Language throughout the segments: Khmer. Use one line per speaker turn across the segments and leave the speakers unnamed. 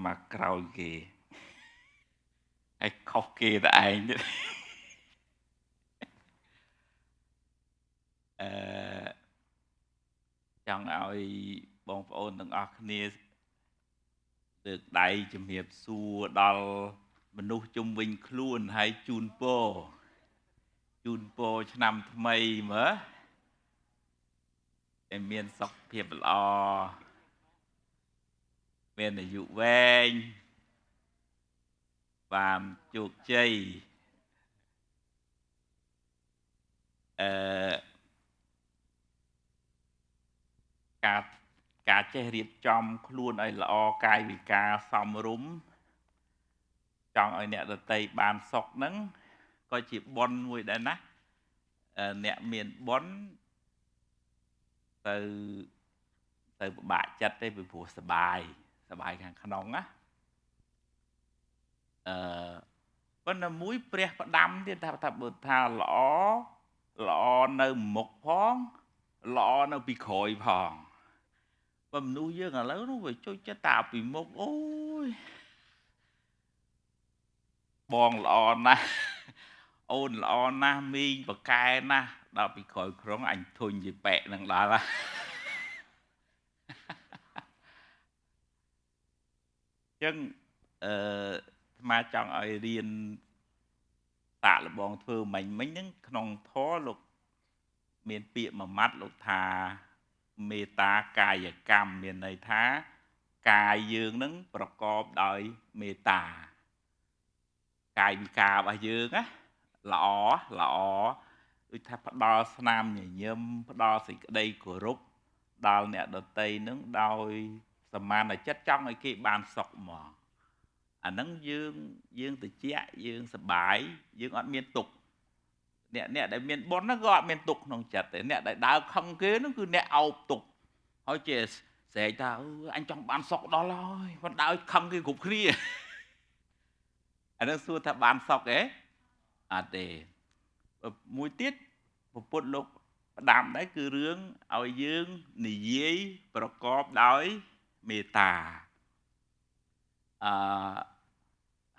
màក្រោយគេហើយខុសគេតែឯងទៀតអឺចង់ឲ្យបងប្អូនទាំងអស់គ្នាលើកដៃជំរាបសួរដល់មនុស្សជុំវិញខ្លួនហើយជូនពរឆ្នាំថ្មីមើលឲ្យមានសុខភាពល្អមានអាយុវែងបានជោគជ័យការចេះរៀបចំខ្លួនឲ្យល្អកាយវិការសមរម្យចង់ឲ្យអ្នកដទៃបានសុខហ្នឹងក៏ជាបុណ្យមួយដែរណាអ្នកមានបុណ្យទៅពិបាកចិត្តទេពីព្រោះសបាយខាងក្នុងណាប៉ុន្តែមួយព្រះផ្ដាំទៀតថាបើថាល្អនៅមុខផងល្អនៅពីក្រោយផងបើមនុស្សយើងឥឡូវនោះវាជួយចិត្តតាពីមុខអូយបងល្អណាស់អូនល្អណាស់មីងបកែណាស់ដល់ពីក្រោយក្រុងអញធុញជាប៉ែកនឹងដល់ណាចឹងស្មាចង់ឲ្យរៀនសាកល្បងធ្វើមិញហ្នឹងក្នុងធម៌លោកមានពាក្យមួយម៉ាត់លោកថាមេត្តាកាយកម្មមានន័យថាកាយយើងនឹងប្រកបដោយមេត្តាកាយវិការរបស់យើងណាល្អដូចថាផ្ដល់ស្នាមញញឹមផ្ដល់សេចក្តីគោរពដល់អ្នកដទៃនឹងដោយសមានចិត្តចង់ឲ្យគេបានសុខមកអាហ្នឹងយើងតិចយើងសប្បាយយើងអត់មានទុក្ខអ្នកដែលមានបុណ្យហ្នឹងក៏អត់មានទុក្ខក្នុងចិត្តទេអ្នកដែលដើរខឹងគេហ្នឹងគឺអ្នកអោបទុក្ខហើយជាស្រែកថាអញចង់បានសុខដល់ហើយមិនដើរខឹងគេគ្រប់គ្នាអាហ្នឹងសួរថាបានសុខទេអត់ទេមួយទៀតពុទ្ធលោកផ្ដាំដែរគឺរឿងឲ្យយើងនិយាយប្រកបដោយមេត្តា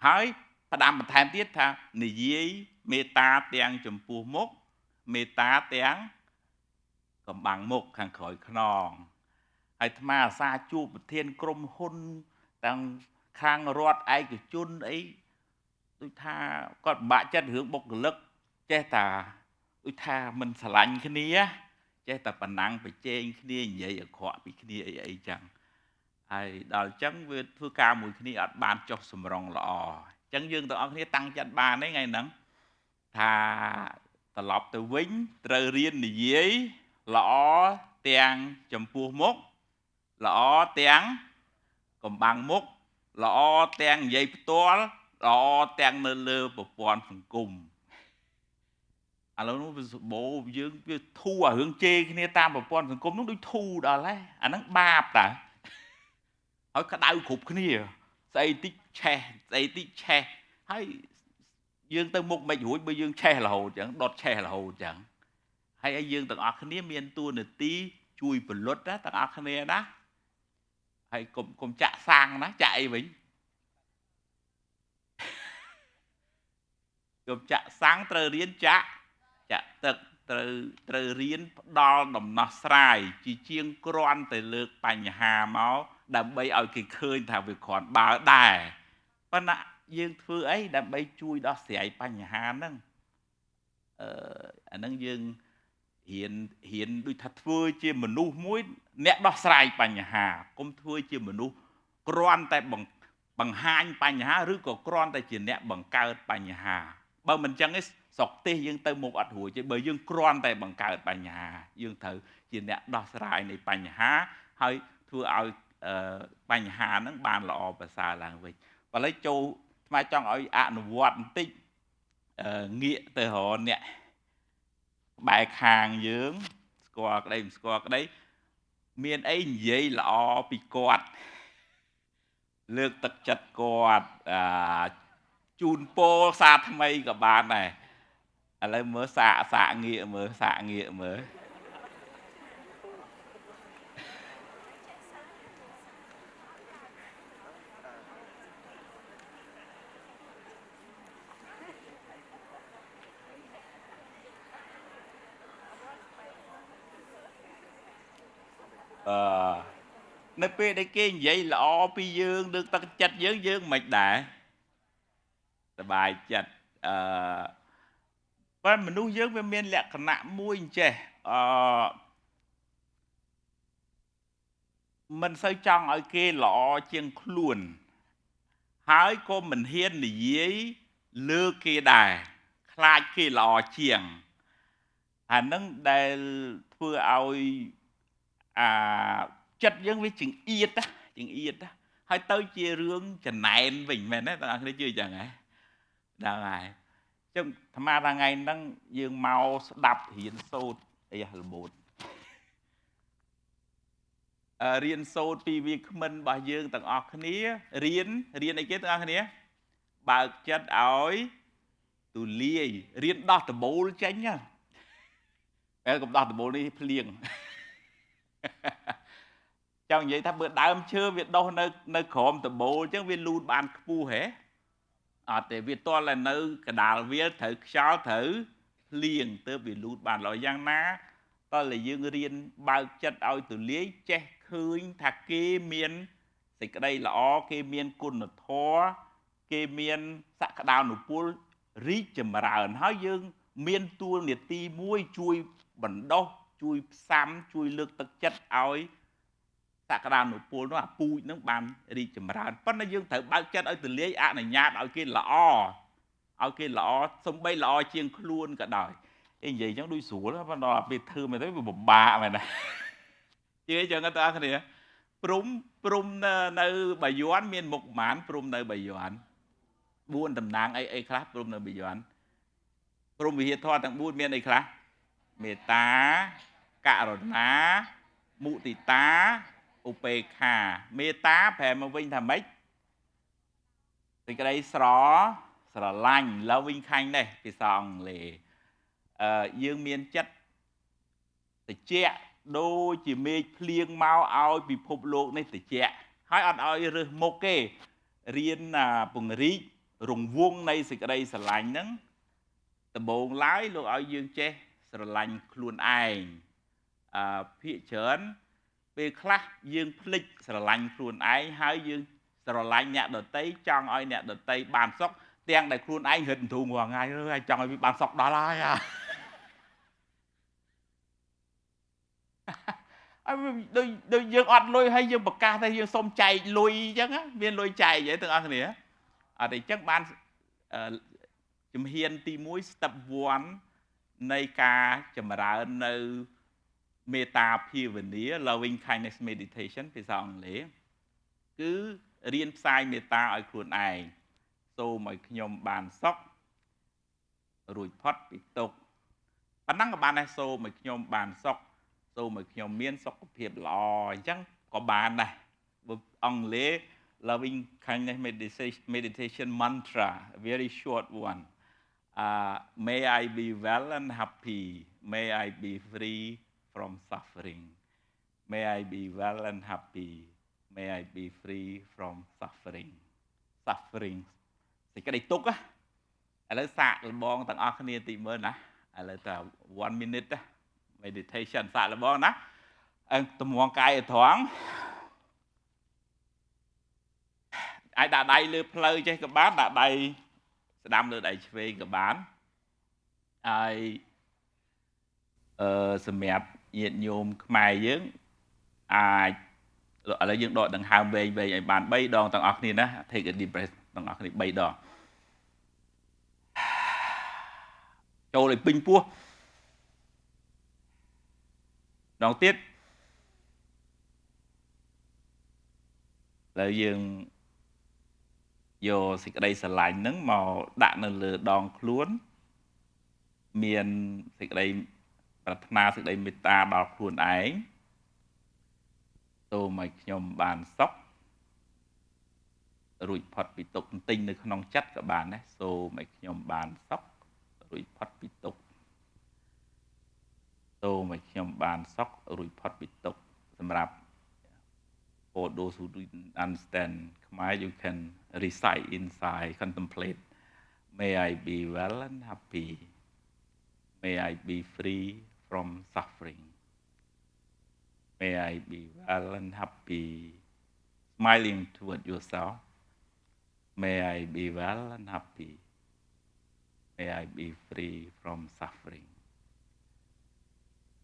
ហើយផ្ដាំបន្ថែមទៀតថានិយាយមេត្តាទាំងចំពោះមុខមេត្តាទាំងកំបាំងមុខខាងក្រោយខ្នងហើយអាត្មាអាសាជួបប្រធានក្រុមហ៊ុនទាំងខាងរដ្ឋឯកជនអីដូចថាគាត់ពិបាកចិត្តរឿងបុគ្គលិកចេះតែដូចថាមិនស្រឡាញ់គ្នាចេះតែប៉ុណ្ណឹងប្រជែងគ្នានិយាយអាក្រក់ពីគ្នាអីចឹងហើយដល់អញ្ចឹងវាធ្វើការមួយគ្នាអត់បានចុះសម្រងល្អអញ្ចឹងយើងទាំងអស់គ្នាតាំងចិត្តបានទេថ្ងៃហ្នឹងថាត្រឡប់ទៅវិញត្រូវរៀននិយាយល្អទាំងចំពោះមុខល្អទាំងកំបាំងមុខល្អទាំងនិយាយផ្ទាល់ល្អទាំងនៅលើប្រព័ន្ធសង្គមឥឡូវនោះវាសបោយើងវាធូរអារឿងជេរគ្នាតាមប្រព័ន្ធសង្គមនោះដូចធូរដល់ហើយអាហ្នឹងបាបតាហើយក្តៅគ្រប់គ្នាស្អីតិចឆេះស្អីតិចឆេះហើយយើងទៅមុខមិនរួចបើយើងឆេះរហូតចឹងដុតឆេះរហូតចឹងហើយយើងទាំងអស់គ្នាមានតួនាទីជួយពលុតណាទាំងអស់គ្នាណាហើយកុំចាក់សាំងណាចាក់អីវិញកុំចាក់សាំងត្រូវរៀនចាក់ទឹកត្រូវរៀនផ្ដល់ដំណោះស្រាយជាងគ្រាន់តែលើកបញ្ហាមកដើម្បីឲ្យគេឃើញថាវាគ្រាន់បើដែរប៉ុន្តែយើងធ្វើអីដើម្បីជួយដោះស្រាយបញ្ហាហ្នឹងអាហ្នឹងយើងរៀនដូចថាធ្វើជាមនុស្សមួយអ្នកដោះស្រាយបញ្ហាកុំធ្វើជាមនុស្សគ្រាន់តែបង្ហាញបញ្ហាឬក៏គ្រាន់តែជាអ្នកបង្កើតបញ្ហាបើមិនចឹងទេស្រុកទេសយើងទៅមុខអត់រួចទេបើយើងគ្រាន់តែបង្កើតបញ្ហាយើងត្រូវជាអ្នកដោះស្រាយនៃបញ្ហាហើយធ្វើឲ្យបញ្ហាហ្នឹងបានល្អប្រសើរឡើងវិញឥឡូវចូលស្មាចង់ឲ្យអនុវត្តបន្តិចងាកទៅរកអ្នកបែរខាងយើងស្គាល់ក្តីមិនស្គាល់ក្តីមានអីនិយាយល្អពីគាត់លើកទឹកចិត្តគាត់ជូនពរសារថ្មីក៏បានដែរឥឡូវមើលសាកងាកមើល នៅពេលដែលគេនិយាយល្អពីយើងលើកទឹកចិត្តយើងមិនដែរសប្បាយចិត្តប៉ុន្តែមនុស្សយើងវាមានលក្ខណៈមួយអញ្ចេះមិនសូវចង់ឲ្យគេល្អជាងខ្លួនហើយក៏មិនហ៊ាននិយាយលើគេដែរខ្លាចគេល្អជាងអានឹងដែលធ្វើឲ្យចិត្តយើងវាចង្អៀតហើយទៅជារឿងចំណែនវិញមែនទេបងប្អូនគ្នាជឿចឹងហ៎ហ្នឹងហើយចឹងអាត្មាថ្ងៃហ្នឹងយើងមកស្ដាប់រៀនសូត្រអីល្បូតរៀនសូត្រពីវាគ្មិនរបស់យើងទាំងអស់គ្នារៀនអីគេទាំងអស់គ្នាបើកចិត្តឲ្យទូលាយរៀនដោះដបូលចេញណាកុំដោះដបូលនេះភ្លៀងចង់និយាយថាបើដើមឈើវាដុះនៅក្រោមដបូលអញ្ចឹងវាលូតបានខ្ពស់ហ៎អត់ទេវាទាល់តែនៅកដាលវាត្រូវខ្យល់ត្រូវភ្លៀងទើបវាលូតបានល្អយ៉ាងណាតើយើងរៀនបើកចិត្តឲ្យទូលាយចេះឃើញថាគេមានសេចក្តីល្អគេមានគុណធម៌គេមានសក្តានុពលរីកចម្រើនហើយយើងមានទួលនីតិមួយជួយបណ្ដុះជួយផ្សាំជួយលើកទឹកចិត្តឲ្យសក្តានុពលនោះអាពូជនឹងបានរីកចម្រើនប៉ុន្តែយើងត្រូវបើកចិត្តឲ្យទូលាយអនុញ្ញាតឲ្យគេល្អសំបីល្អជាងខ្លួនក៏ដោយនិយាយអញ្ចឹងដូចស្រួលប៉ុន្តែពេលធ្វើមែនទៅវាពិបាកមែនណាជឿអញ្ចឹងតើគ្នាព្រំនៅបាយ័នមានមុខប្រមាណព្រំនៅបាយ័ន4តំណាងអីខ្លះព្រំនៅបាយ័នព្រំវិហារធម៌ទាំង4មានអីខ្លះមេត្តាករុណាមុទិតាឧបេក្ខាមេត្តាប្រែមកវិញថាម៉េចសេចក្តីស្រឡាញ់ loving kindness ភាសាអង់គ្លេសយើងមានចិត្តត្រជាក់ដូចជាមេឃភ្លៀងមកឲ្យពិភពលោកនេះត្រជាក់ហើយអត់ឲ្យរើសមុខទេរៀនពង្រីករង្វង់នៃសេចក្តីស្រឡាញ់ហ្នឹងដំបូងឡើយលោកឲ្យយើងចេះស្រឡាញ់ខ្លួនឯងភាកច្រើនពេលខ្លះយើងភ្លេចស្រឡាញ់ខ្លួនឯងហើយយើងស្រឡាញ់អ្នកដតីចង់ឲ្យអ្នកដតីបានសុខទាំងដែលខ្លួនឯងរឹតធូងរាល់ថ្ងៃហើយចង់ឲ្យវាបានសុខដល់ហើយដូចយើងអត់លុយហើយយើងប្រកាសថាយើងសុំចែកលុយអញ្ចឹងមានលុយចែកអីទាំងអស់គ្នាអត់ទេអញ្ចឹងបានជំហានទី1 step 1នៃការចម្រើននៅមេត្តាភាវនា loving kindness meditation ភាសាអង់គ្លេសគឺរៀនផ្សាយមេត្តាឲ្យខ្លួនឯងសូមឲ្យខ្ញុំបានសុខរួចផុតពីទុក្ខប៉ុណ្ណឹងក៏បានដែរសូមឲ្យខ្ញុំបានសុខសូមឲ្យខ្ញុំមានសុខភាពល្អអញ្ចឹងក៏បានដែរអង់គ្លេស loving kindness meditation mantra very short one may I be well and happy may I be free from suffering may I be well and happy may I be free from suffering សេចក្តីទុក្ខឥឡូវសាកលបងទាំងអស់គ្នាតិចមើលណាឥឡូវតើ1 minute meditation សាកលបងណាតម្រង់កាយឲ្យត្រង់អាចដាក់ដៃលើផ្លូវចេះក៏បានដាក់ដៃស្ដាំលើដៃឆ្វេងក៏បានហើយសម្រាប់ញាតិញោមខ្មែរយើងអាចឥឡូវយើងដកដង្ហើមវែងឲ្យបាន3ដងទាំងអស់គ្នាណា take a deep breath ទាំងអស់គ្នា3ដងចូលឲ្យពេញពោះដងទៀតឥឡូវយើងយកសេចក្តីស្រឡាញ់ហ្នឹងមកដាក់នៅលើដងខ្លួនមានសេចក្តីប្រាថ្នាសេចក្តីមេត្តាដល់ខ្លួនឯងសូមឲ្យខ្ញុំបានសុខរួចផុតពីទុក្ខទិញនៅក្នុងចិត្តក៏បានដែរសូមឲ្យខ្ញុំបានសុខរួចផុតពីទុក្ខសូមឲ្យខ្ញុំបានសុខរួចផុតពីទុក្ខសម្រាប់ for those who didn't understand Khmer you can recite inside contemplate may I be well and happy may I be free from suffering May I be well and happy, smiling toward yourself. May I be well and happy. May I be free from suffering.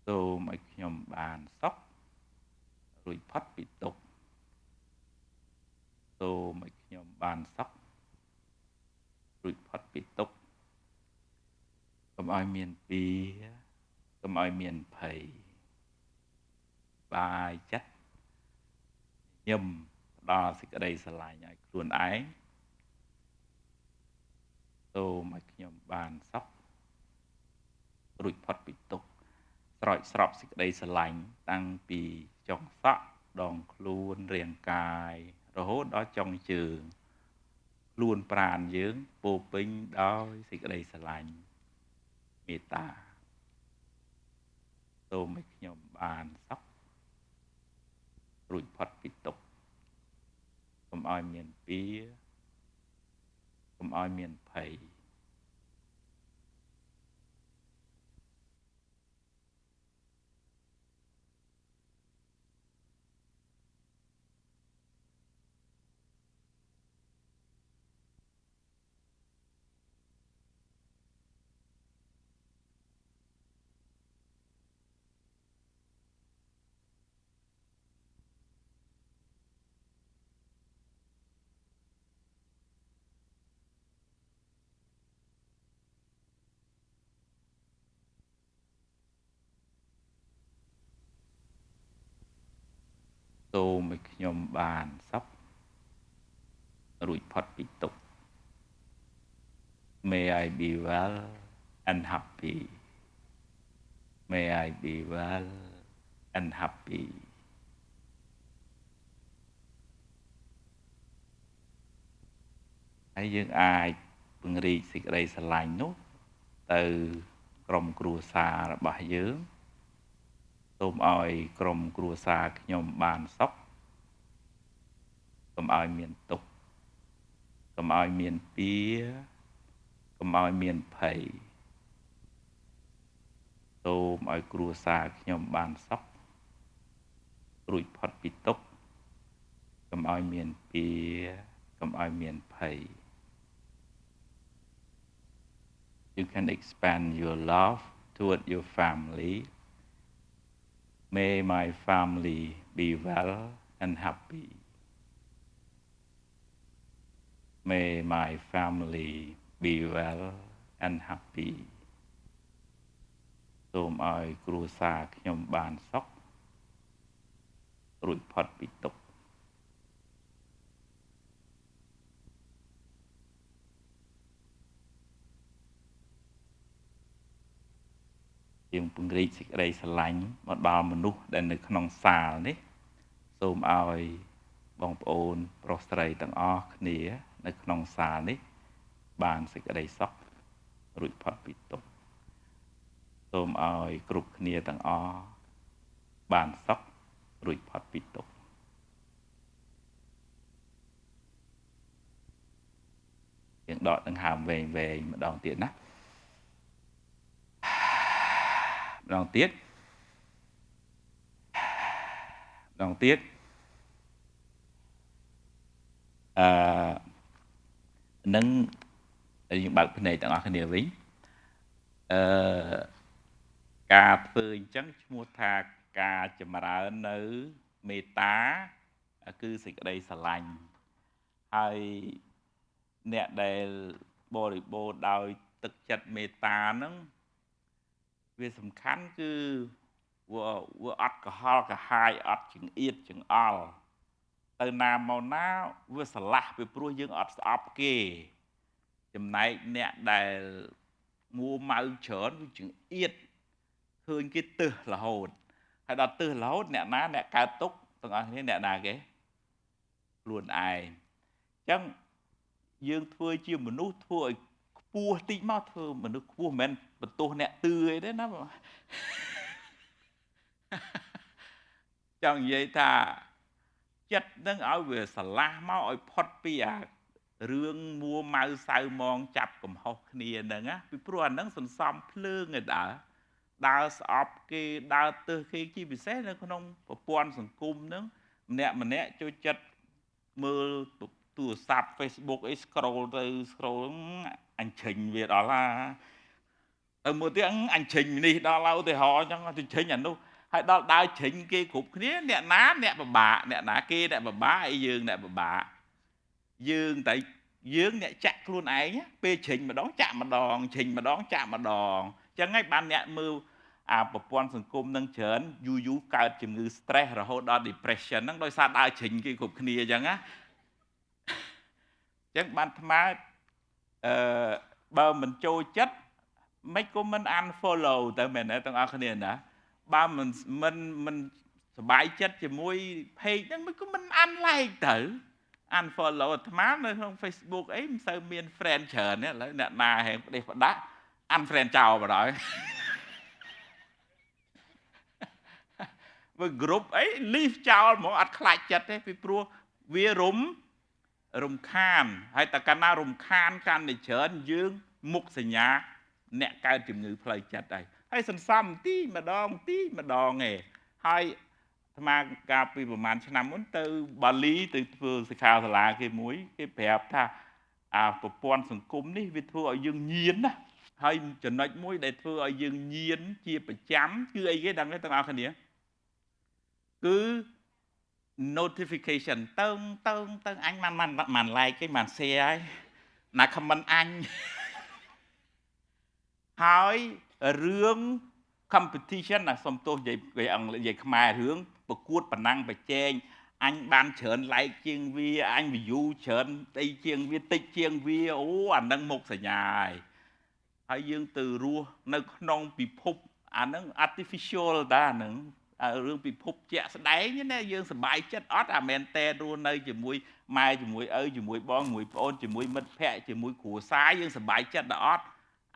សូមឲ្យខ្ញុំបានសុខរួចផុតពីទុក្ខសូមឲ្យខ្ញុំបានសុខរួចផុតពីទុក្ខកុំឲ្យមានពៀកុំឲ្យមានភ័យបាយចិត្តញឹមផ្ដល់សេចក្តីស្រឡាញ់ឲ្យខ្លួនឯងសូមឲ្យខ្ញុំបានសុខរួចផុតពីទុក្ខស្រោចស្រពសេចក្តីស្រឡាញ់តាំងពីចុងសក់ដងខ្លួនរាងកាយរហូតដល់ចុងជើងខ្លួនប្រាណយើងពោពេញដោយសេចក្តីស្រឡាញ់មេត្តាសូមឲ្យខ្ញុំបានសុខរួចផុតពីទុក្ខកុំឲ្យមានពៀកុំឲ្យមានភ័យសូមឲ្យខ្ញុំបានសុខរួចផុតពីទុក្ខ May I be well and happy May I be well and happy ហើយយើងអាចពង្រីកសេចក្តីស្រឡាញ់នោះទៅក្រុមគ្រួសាររបស់យើងសូមឲ្យក្រុមគ្រួសារខ្ញុំបានសុខកុំឲ្យមានទុក្ខកុំឲ្យមានពៀកុំឲ្យមានភ័យសូមឲ្យគ្រួសារខ្ញុំបានសុខរួចផុតពីទុក្ខកុំឲ្យមានពៀកុំឲ្យមានភ័យ You can expand your love toward your family. May my family be well and happy. May my family be well and happy. សូមឲ្យគ្រួសារខ្ញុំបានសុខរួចផុតពីទុក្ខយើងពង្រីកសេចក្តីស្រឡាញ់មកដល់មនុស្សដែលនៅក្នុងសាលនេះសូមឲ្យបងប្អូនប្រុសស្រីទាំងអស់គ្នានៅក្នុងសាលនេះបានសេចក្តីសុខរួចផុតពីទុក្ខសូមឲ្យគ្រប់គ្នាទាំងអស់បានសុខរួចផុតពីទុក្ខយើងដកដង្ហើមវែងៗម្ដងទៀតណាម្ដងទៀតម្ដងទៀតនឹងយើងបើកភ្នែកទាំងអស់គ្នាវិញការធ្វើអញ្ចឹងឈ្មោះថាការចម្រើននៅមេត្តាគឺសេចក្តីស្រឡាញ់ហើយអ្នកដែលបរិបូរណ៍ដោយទឹកចិត្តមេត្តាហ្នឹងវាសំខាន់គឺវាអត់កុហលកាហាយអត់ចង្អៀតចង្អល់ទៅណាមកណាវាស្រឡះពីព្រោះយើងអត់ស្អប់គេចំណែកអ្នកដែលមួម៉ៅច្រើនវាចង្អៀតឃើញគេទឹះរហូតហើយដល់ទឹះរហូតអ្នកណាអ្នកកើតទុកទាំងអស់គ្នាអ្នកណាគេខ្លួនឯងអញ្ចឹងយើងធ្វើជាមនុស្សធ្វើឲ្យខ្ពស់តិចមកធ្វើមនុស្សខ្ពស់មិនមែនបន្ទោសអ្នកទឿអីទេណាចង់និយាយថាចិត្តនឹងឲ្យវាស្រឡះមកឲ្យផុតពីអារឿងមួម៉ៅសៅមងចាប់កំហុសគ្នាហ្នឹងណាពីព្រោះអាហ្នឹងសន្សំភ្លើងឯដើ ដើរស្អប់គេដើរទើសគេជាពិសេសនៅក្នុងប្រព័ន្ធសង្គមហ្នឹងម្នាក់ចូលចិត្តមើលទូរស័ព្ទ Facebook អី scroll ទៅ scroll អញឆេញវាដល់ទៅមើលទៀតអញឆេញនេះដល់ហើយឧទាហរណ៍អញ្ចឹងទៅឆេញអានោះហើយដល់ដើរឆេញគេគ្រប់គ្នាអ្នកណាអ្នកពិបាកអ្នកណាគេអ្នកពិបាកអីយើងអ្នកពិបាកយើងតែយើងអ្នកចាក់ខ្លួនឯងពេលឆេញម្ដងចាក់ម្ដងឆេញម្ដងចាក់ម្ដងអញ្ចឹងហើយបានអ្នកមើលអាប្រព័ន្ធសង្គមនឹងច្រើនយូរកើតជំងឺ stress រហូតដល់ depression ហ្នឹងដោយសារដើរឆេញគេគ្រប់គ្នាអញ្ចឹងណាអញ្ចឹងបានថ្មបើមិនចូលចិត្តមិនក៏មិន unfollow ទៅមែនទេទាំងអស់គ្នាណាបើមិនសบายចិត្តជាមួយ page ហ្នឹងមិនក៏មិន unlike ទៅ unfollow អាត្មានៅក្នុង Facebook អីមិនសូវមាន friend ច្រើនទេឥឡូវអ្នកណាហែងផ្ដេសផ្ដាស់ unfriend ចោលបណ្ដោយវា group អី leave ចោលហ្មងអត់ខ្លាចចិត្តទេពីព្រោះវារំខានហើយតែកាលណារំខានកាន់តែច្រើនយើងមុខសញ្ញាអ្នកកើតជំងឺផ្លូវចិត្តហើយសន្សំទីម្ដងឯងហើយអាត្មាកាលពីប្រហែលឆ្នាំមុនទៅបាលីទៅធ្វើសិក្ខាសាលាគេមួយគេប្រាប់ថាប្រព័ន្ធសង្គមនេះវាធ្វើឲ្យយើងញៀនណាហើយចំណុចមួយដែលធ្វើឲ្យយើងញៀនជាប្រចាំគឺអីគេដឹងទេទាំងអស់គ្នាគឺ notification ទៅអញមិន like គេមិន share ហើយណា comment អញហើយរឿង competition សុំទោសនិយាយខ្មែររឿងប្រកួតប្រណាំងប្រជែងអញបានច្រើន like ជាងវាអញ view ច្រើនអីជាងវាតិចជាងវាអូអានឹងមុខសញ្ញាហើយយើងទៅរស់នៅក្នុងពិភពអានឹង artificial តាហ្នឹងរឿងពិភពជាក់ស្ដែងណាយើងសប្បាយចិត្តអត់អាមែនតែរស់នៅជាមួយម៉ែជាមួយឪជាមួយបងជាមួយប្អូនជាមួយមិត្តភ័ក្តិជាមួយគ្រួសារយើងសប្បាយចិត្តដល់អត់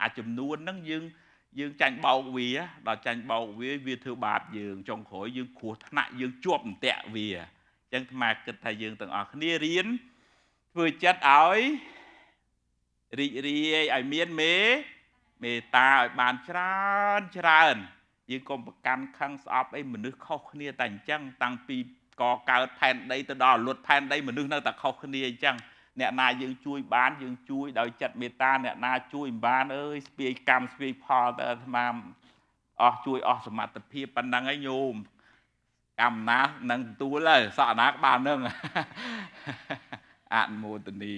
អាចំនួនហ្នឹងយើងចាញ់បោកវាដល់ចាញ់បោកវាធ្វើបាបយើងចុងក្រោយយើងគ្រោះថ្នាក់យើងជាប់អន្ទាក់វាអញ្ចឹងអាត្មាគិតថាយើងទាំងអស់គ្នារៀនធ្វើចិត្តឲ្យរីករាយឲ្យមានមេត្តាឲ្យបានច្រើនយើងកុំប្រកាន់ខឹងស្អប់អីមនុស្សខុសគ្នាតែអញ្ចឹងតាំងពីកកើតផែនដីទៅដល់លុតផែនដីមនុស្សនៅតែខុសគ្នាអញ្ចឹងអ្នកណាយើងជួយបានយើងជួយដោយចិត្តមេត្តាអ្នកណាជួយមិនបានអើយស្ពាយកម្មស្ពាយផលទៅអាត្មាអស់ជួយអស់សមត្ថភាពប៉ុណ្ណឹងឯងញោមកម្មណានឹងទទួលហើយសក់ណាក្បាលនឹងអនុមោទនា